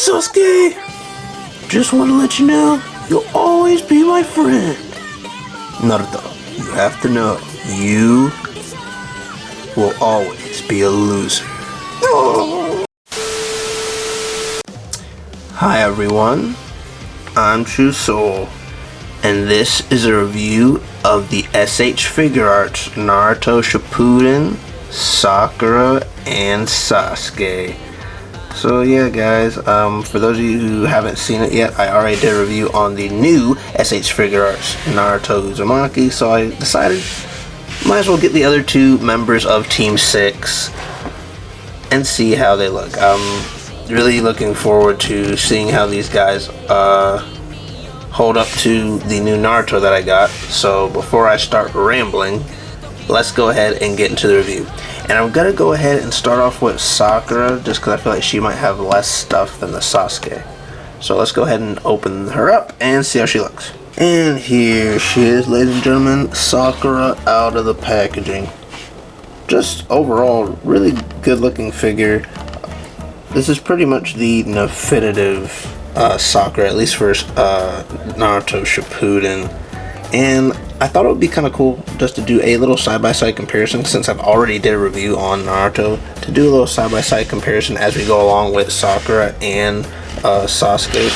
Sasuke! Just want to let you know, you'll always be my friend. Naruto, you have to know, you will always be a loser. Hi everyone, I'm True Soul, and this is a review of the Shfiguarts Naruto Shipudden Sakura and Sasuke. So yeah guys, for those of you who haven't seen it yet, I already did a review on the new Shfiguarts Naruto Uzumaki, so I decided might as well get the other two members of Team 6 and see how they look. I'm really looking forward to seeing how these guys hold up to the new Naruto that I got. So before I start rambling, let's go ahead and get into the review. And I'm gonna go ahead and start off with Sakura just because I feel like she might have less stuff than the Sasuke. So let's go ahead and open her up and see how she looks. And here she is, ladies and gentlemen, Sakura out of the packaging. Just overall, really good looking figure. This is pretty much the definitive Sakura, at least for Naruto Shippuden. And I thought it would be kind of cool just to do a little side-by-side comparison, since I've already did a review on Naruto, to do a little side-by-side comparison as we go along with Sakura and Sasuke.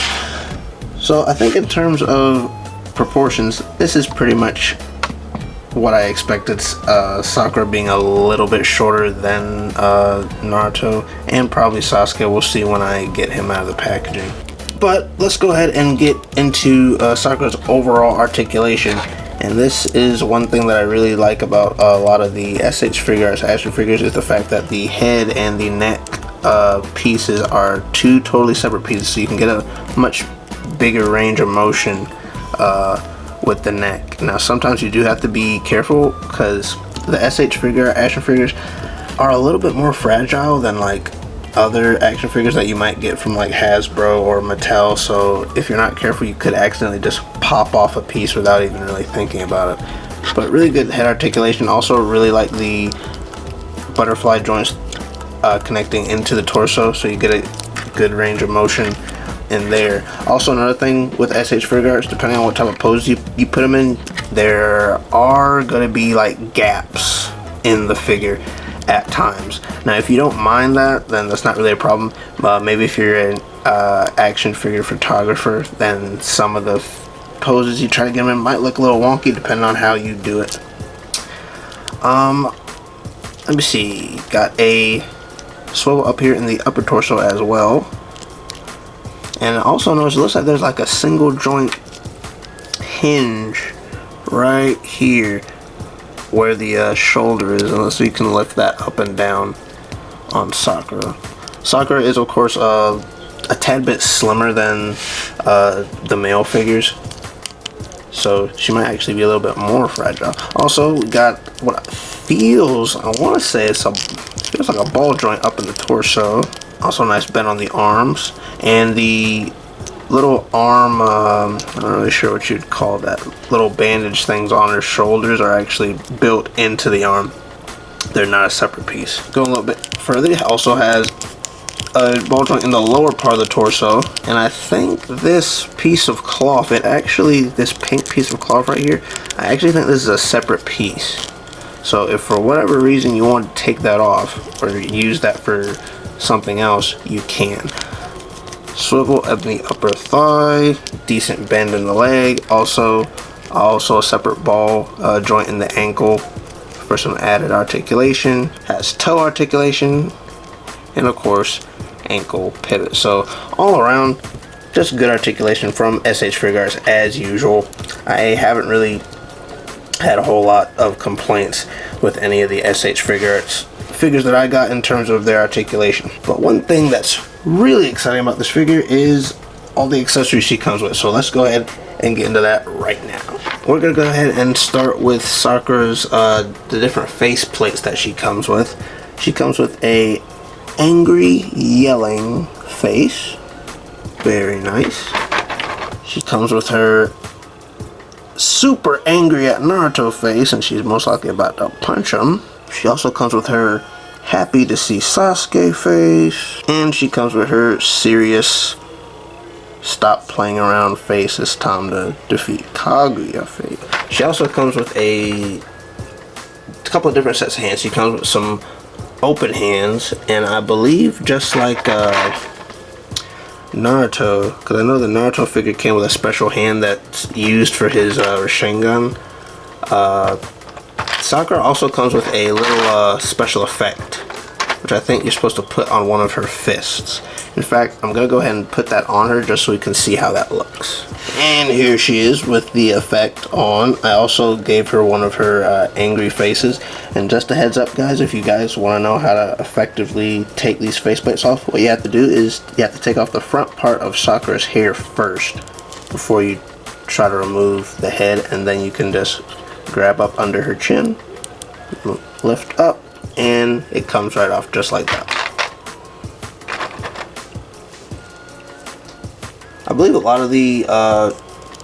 So I think in terms of proportions, this is pretty much what I expected, Sakura being a little bit shorter than Naruto, and probably Sasuke. We'll see when I get him out of the packaging. But let's go ahead and get into Sakura's overall articulation. And this is one thing that I really like about a lot of the Shfiguarts action figures, is the fact that the head and the neck pieces are two totally separate pieces, so you can get a much bigger range of motion with the neck. Now sometimes you do have to be careful because the Shfiguart action figures are a little bit more fragile than like other action figures that you might get from like Hasbro or Mattel, so if you're not careful you could accidentally just pop off a piece without even really thinking about it. But really good head articulation. Also really like the butterfly joints connecting into the torso, so you get a good range of motion in there. Also another thing with Shfiguarts, depending on what type of pose you put them in, there are going to be like gaps in the figure at times. Now if you don't mind that, then that's not really a problem. Maybe if you're an action figure photographer, then some of the poses you try to get them in might look a little wonky depending on how you do it. Let me see, got a swivel up here in the upper torso as well. And also notice it looks like there's like a single joint hinge right here where the shoulder is, and so you can lift that up and down on Sakura. Sakura is of course a tad bit slimmer than the male figures, so she might actually be a little bit more fragile. Also we got what feels, I want to say it feels like a ball joint up in the torso. Also nice bend on the arms, and the little arm, I'm not really sure what you'd call that, little bandage things on her shoulders are actually built into the arm. They're not a separate piece. Going a little bit further, it also has a ball joint in the lower part of the torso, and I think this piece of cloth, this pink piece of cloth right here, I actually think this is a separate piece. So if for whatever reason you want to take that off or use that for something else, you can. Swivel at the upper thigh, decent bend in the leg, also a separate ball joint in the ankle for some added articulation. Has toe articulation, and of course ankle pivot. So all around, just good articulation from Shfiguarts as usual. I haven't really had a whole lot of complaints with any of the Shfiguarts figures that I got in terms of their articulation. But one thing that's really exciting about this figure is all the accessories she comes with. So let's go ahead and get into that right now. We're gonna go ahead and start with Sakura's the different face plates that she comes with. She comes with a angry yelling face, very nice. She comes with her super angry at Naruto face, and she's most likely about to punch him. She also comes with her happy to see Sasuke face, and she comes with her serious stop playing around face, it's time to defeat Kaguya face. She also comes with a couple of different sets of hands. She comes with some open hands, and I believe just like Naruto, because I know the Naruto figure came with a special hand that's used for his Rasengan. Sakura also comes with a little special effect, which I think you're supposed to put on one of her fists. In fact, I'm going to go ahead and put that on her just so we can see how that looks. And here she is with the effect on. I also gave her one of her angry faces. And just a heads up, guys, if you guys want to know how to effectively take these faceplates off, what you have to do is you have to take off the front part of Sakura's hair first before you try to remove the head, and then you can just grab up under her chin, lift up, and it comes right off just like that. I believe a lot of the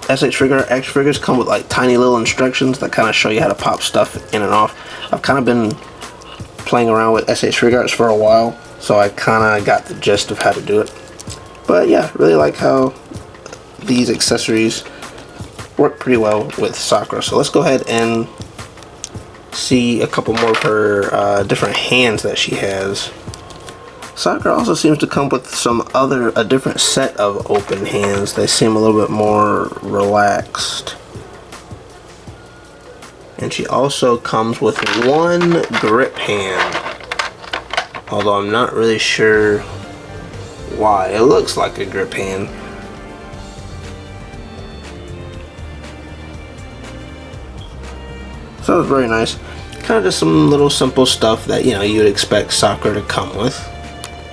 SH figure action figures come with like tiny little instructions that kind of show you how to pop stuff in and off. I've kind of been playing around with SH Figuarts for a while, so I kind of got the gist of how to do it. But yeah, really like how these accessories work pretty well with Sakura. So let's go ahead and see a couple more of her different hands that she has. Sakura also seems to come with a different set of open hands. They seem a little bit more relaxed. And she also comes with one grip hand, although I'm not really sure why. It looks like a grip hand. So it's very nice. Kind of just some little simple stuff that, you know, you would expect Sakura to come with.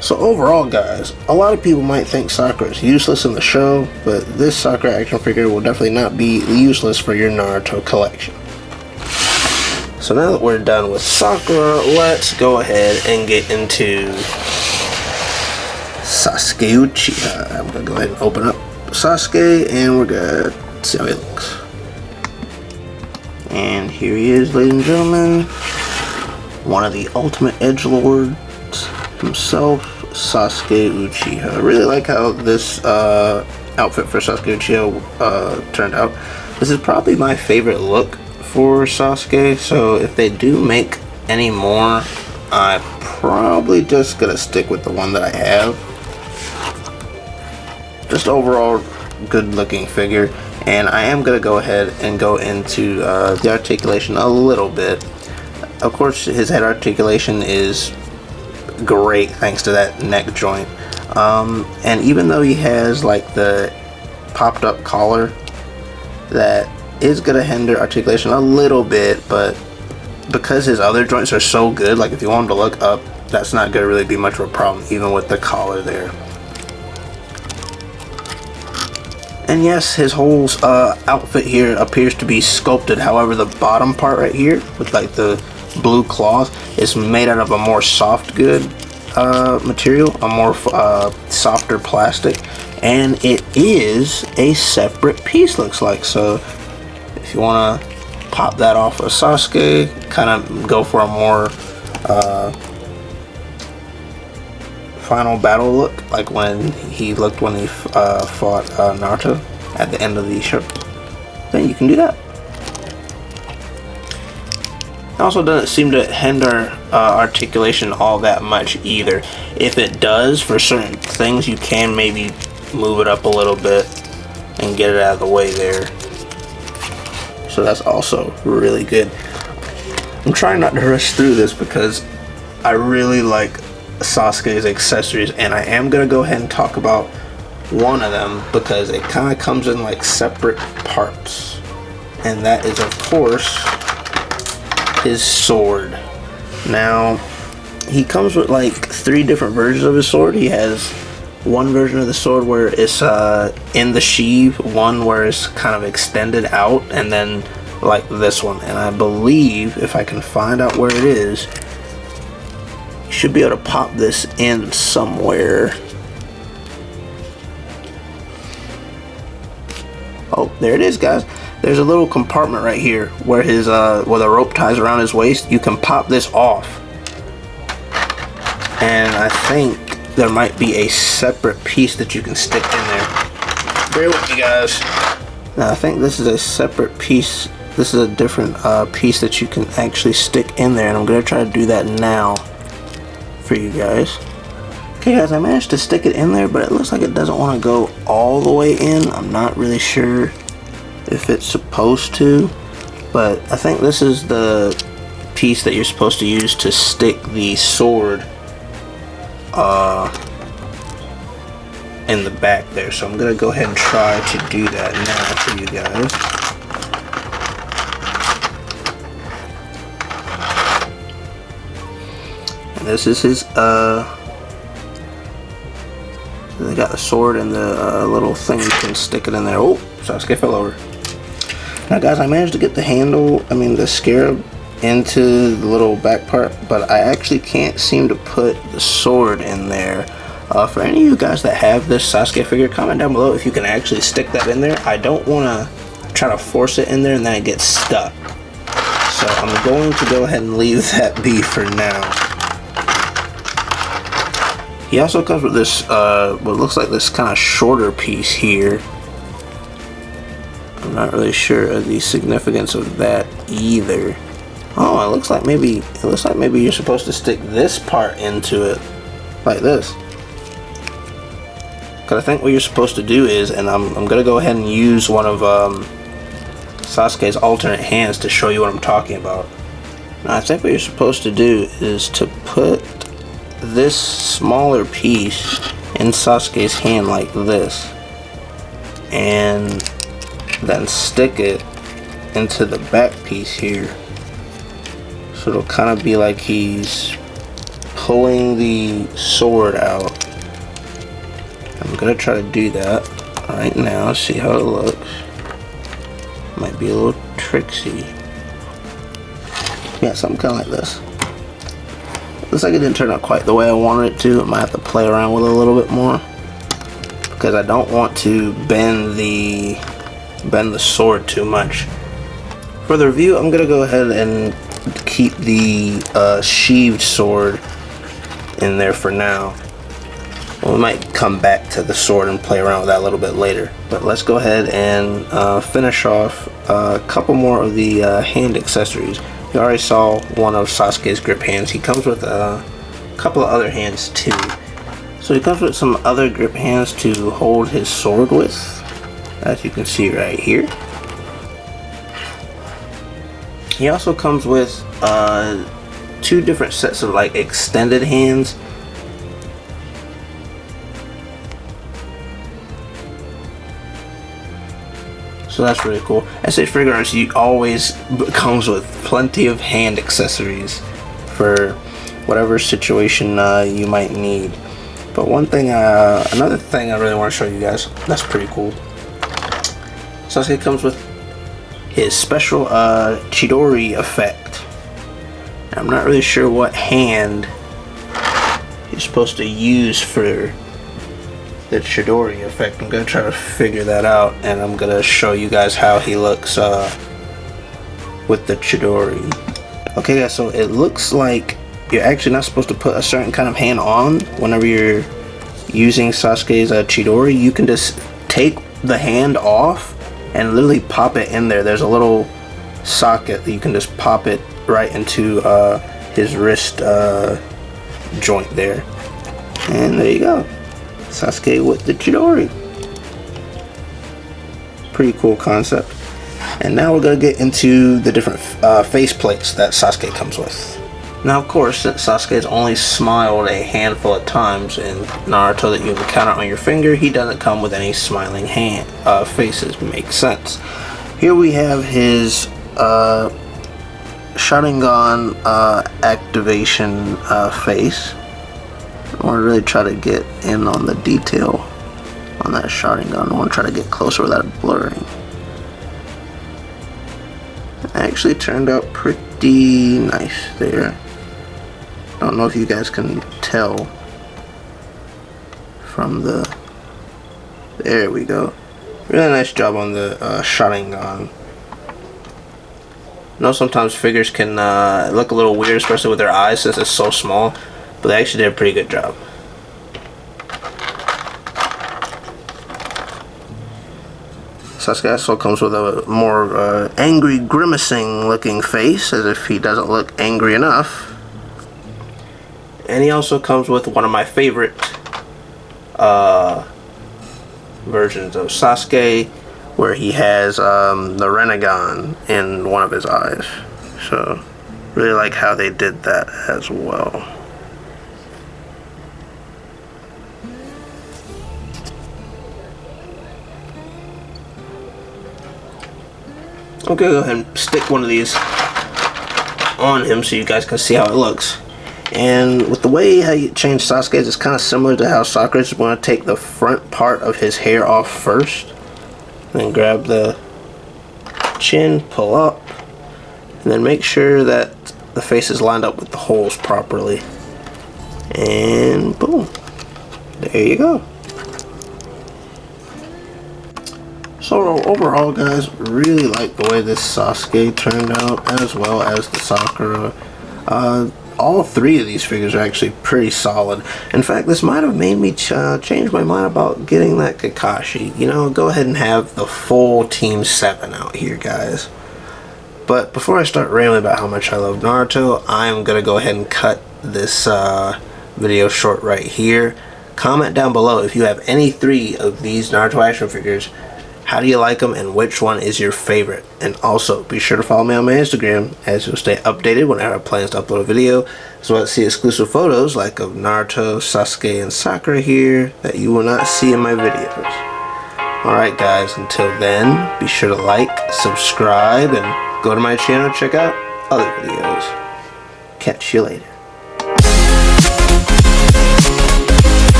So overall, guys, a lot of people might think Sakura is useless in the show, but this Sakura action figure will definitely not be useless for your Naruto collection. So now that we're done with Sakura, let's go ahead and get into Sasuke Uchiha. I'm going to go ahead and open up Sasuke, and we're going to see how he looks. And here he is, ladies and gentlemen, one of the ultimate edgelords himself, Sasuke Uchiha. I really like how this outfit for Sasuke Uchiha turned out. This is probably my favorite look for Sasuke, so if they do make any more, I'm probably just gonna stick with the one that I have. Just overall good looking figure. And I am going to go ahead and go into the articulation a little bit. Of course, his head articulation is great thanks to that neck joint. And even though he has like the popped up collar, that is going to hinder articulation a little bit, but because his other joints are so good, like if you want him to look up, that's not going to really be much of a problem, even with the collar there. And yes, his whole outfit here appears to be sculpted. However, the bottom part right here, with like the blue cloth, is made out of a more soft good material, a more softer plastic, and it is a separate piece, looks like. So if you want to pop that off of Sasuke, kind of go for a more final battle look, like when he looked when he fought Naruto at the end of the show, then you can do that. It also doesn't seem to hinder articulation all that much either. If it does, for certain things, you can maybe move it up a little bit and get it out of the way there. So that's also really good. I'm trying not to rush through this because I really like Sasuke's accessories, and I am going to go ahead and talk about one of them because it kind of comes in like separate parts, and that is of course his sword. Now he comes with like 3 different versions of his sword. He has one version of the sword where it's in the sheath, one where it's kind of extended out, and then like this one. And I believe, if I can find out where it is, you should be able to pop this in somewhere. Oh, there it is, guys. There's a little compartment right here where his where the rope ties around his waist. You can pop this off, and I think there might be a separate piece that you can stick in there. Bear with me, guys. Now I think this is a separate piece. This is a different piece that you can actually stick in there, and I'm gonna try to do that now for you guys. Okay guys, I managed to stick it in there, but it looks like it doesn't want to go all the way in. I'm not really sure if it's supposed to, but I think this is the piece that you're supposed to use to stick the sword in the back there. So I'm gonna go ahead and try to do that now for you guys. And this is his they got the sword and the little thing you can stick it in there. Oh, Sasuke fell over. Now guys, I managed to get the handle, the scarab into the little back part, but I actually can't seem to put the sword in there. For any of you guys that have this Sasuke figure, comment down below if you can actually stick that in there. I don't want to try to force it in there and then it gets stuck. So I'm going to go ahead and leave that be for now. He also comes with this, what looks like this kind of shorter piece here. I'm not really sure of the significance of that either. Oh, it looks like maybe you're supposed to stick this part into it, like this. Because I think what you're supposed to do is, and I'm gonna go ahead and use one of Sasuke's alternate hands to show you what I'm talking about. Now, I think what you're supposed to do is to put this smaller piece in Sasuke's hand like this, and then stick it into the back piece here, so it'll kind of be like he's pulling the sword out. I'm gonna try to do that right now, see how it looks. Might be a little tricksy. Yeah, something kind of like this. Looks like it didn't turn out quite the way I wanted it to. I might have to play around with it a little bit more, because I don't want to bend the sword too much. For the review, I'm gonna go ahead and keep the sheathed sword in there for now. We might come back to the sword and play around with that a little bit later. But let's go ahead and finish off a couple more of the hand accessories. You already saw one of Sasuke's grip hands. He comes with a couple of other hands too. So he comes with some other grip hands to hold his sword with, as you can see right here. He also comes with two different sets of like extended hands. So that's really cool. Shfiguarts always comes with plenty of hand accessories for whatever situation you might need. But another thing I really want to show you guys, that's pretty cool. Sasuke comes with his special Chidori effect. I'm not really sure what hand you're supposed to use for the Chidori effect. I'm gonna try to figure that out, and I'm gonna show you guys how he looks with the Chidori. Okay guys, so it looks like you're actually not supposed to put a certain kind of hand on whenever you're using Sasuke's Chidori. You can just take the hand off and literally pop it in there. There's a little socket that you can just pop it right into his wrist joint there, and there you go. Sasuke with the Chidori. Pretty cool concept. And now we're going to get into the different face plates that Sasuke comes with. Now of course, since Sasuke has only smiled a handful of times in Naruto that you can count on your finger, he doesn't come with any smiling faces. Makes sense. Here we have his Sharingan activation face. I want to really try to get in on the detail on that Sharingan. I want to try to get closer without blurring. It actually turned out pretty nice there. Don't know if you guys can tell from the... There we go. Really nice job on the Sharingan. I know sometimes figures can look a little weird, especially with their eyes since it's so small. But they actually did a pretty good job. Sasuke also comes with a more angry, grimacing looking face, as if he doesn't look angry enough. And he also comes with one of my favorite versions of Sasuke, where he has the Renegon in one of his eyes. So, really like how they did that as well. I'm gonna go ahead and stick one of these on him so you guys can see how it looks. And with the way how you change Sasuke's, it's kind of similar to how Sakura is going to take the front part of his hair off first. Then grab the chin, pull up, and then make sure that the face is lined up with the holes properly. And boom. There you go. So overall, guys, really like the way this Sasuke turned out, as well as the Sakura. All three of these figures are actually pretty solid. In fact, this might have made me change my mind about getting that Kakashi. You know, go ahead and have the full Team 7 out here, guys. But before I start rambling about how much I love Naruto, I'm going to go ahead and cut this video short right here. Comment down below if you have any 3 of these Naruto action figures. How do you like them, and which one is your favorite? And also, be sure to follow me on my Instagram, as you'll stay updated whenever I have plans to upload a video, as well as see exclusive photos like of Naruto, Sasuke, and Sakura here that you will not see in my videos. Alright guys, until then, be sure to like, subscribe, and go to my channel to check out other videos. Catch you later.